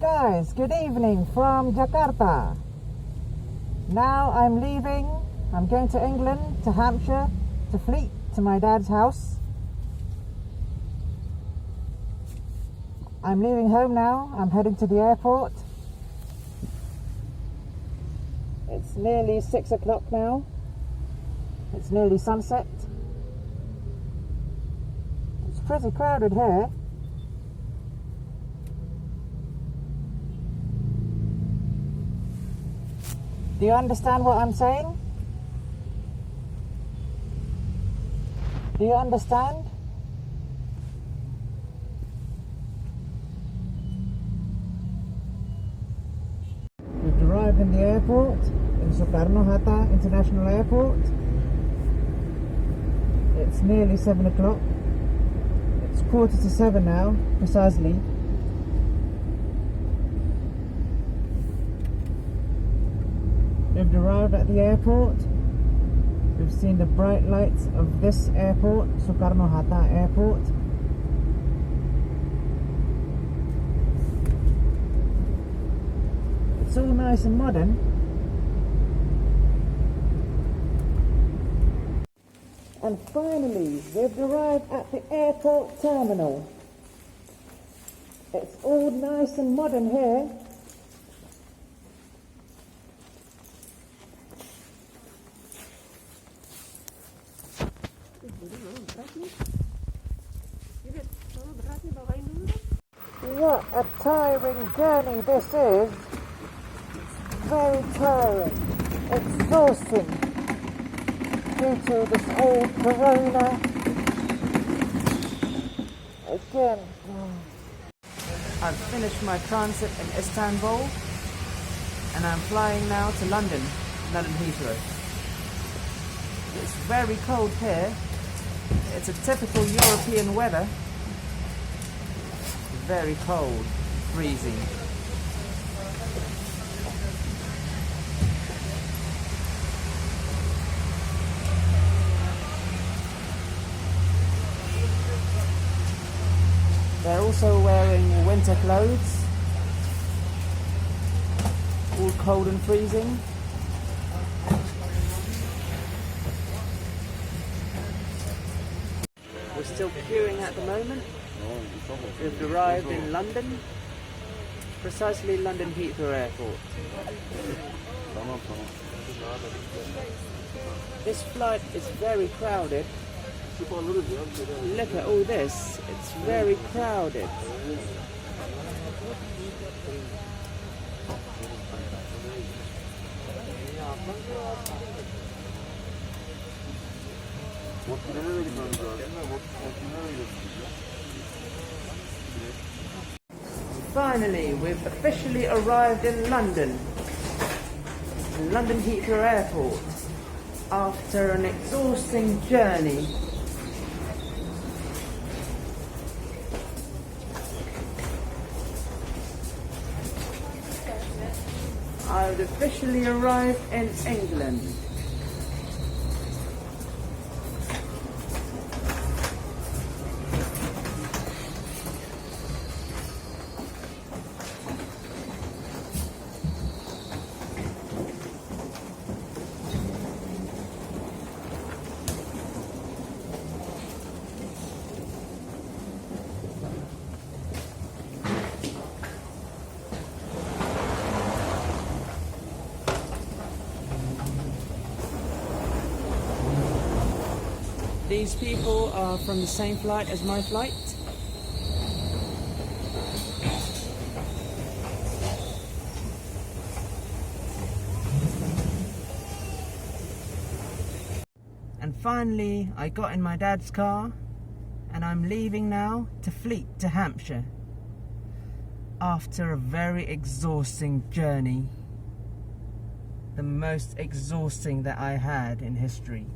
Guys, good evening from Jakarta. Now I'm leaving. I'm going to England, to Hampshire, to Fleet, to my dad's house. I'm leaving home now. I'm heading to the airport. It's nearly 6 o'clock now. It's nearly sunset. It's pretty crowded here. Do you understand what I'm saying? Do you understand? We've arrived in the airport, in Soekarno-Hatta International Airport. It's nearly 7 o'clock. It's 6:45 now, precisely. We've arrived at the airport. We've seen the bright lights of this airport, Soekarno-Hatta Airport. It's all nice and modern. And finally, we've arrived at the airport terminal. It's all nice and modern here. What a tiring journey this is. Very tiring, exhausting due to this whole corona. Again, I've finished my transit in Istanbul and I'm flying now to London Heathrow. It's very cold here. It's a typical European weather. Very cold, freezing. They're also wearing winter clothes, all cold and freezing. We're still queuing at the moment. We've arrived in London, precisely London Heathrow Airport. This flight is very crowded. Look at all this, it's very crowded. Finally, we've officially arrived in London Heathrow Airport, after an exhausting journey. I've officially arrived in England. These people are from the same flight as my flight. And finally, I got in my dad's car and I'm leaving now to Fleet, to Hampshire, after a very exhausting journey. The most exhausting that I had in history.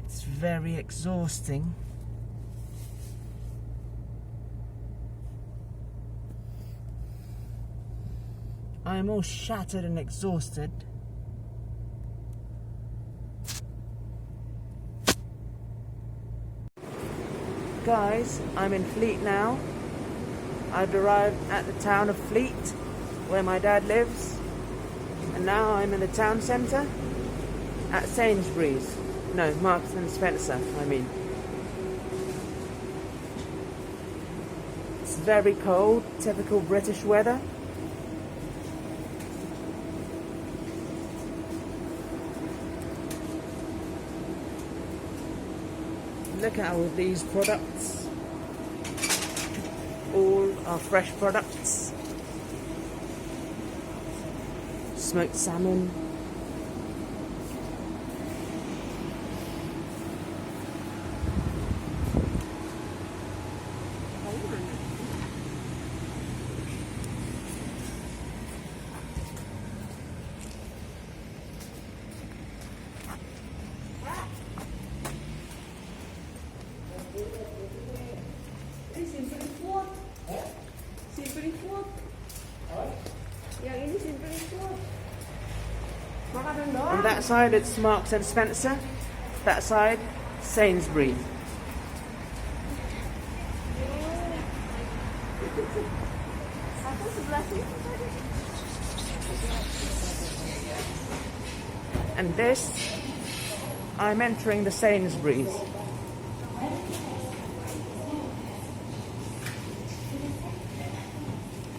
It's very exhausting. I am all shattered and exhausted. Guys, I'm in Fleet now. I've arrived at the town of Fleet, where my dad lives. And now I'm in the town centre at Sainsbury's. No, Marks and Spencer, I mean. It's very cold, typical British weather. Look at all these products. All are fresh products. Smoked salmon. On that side it's Marks and Spencer. That side, Sainsbury's. And this, I'm entering the Sainsbury's.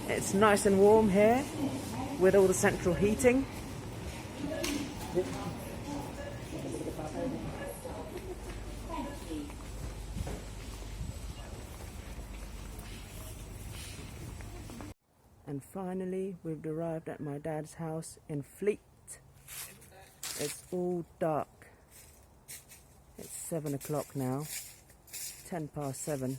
It's nice and warm here with all the central heating. And finally, we've arrived at my dad's house in Fleet. It's all dark. It's 7 o'clock now, 7:10.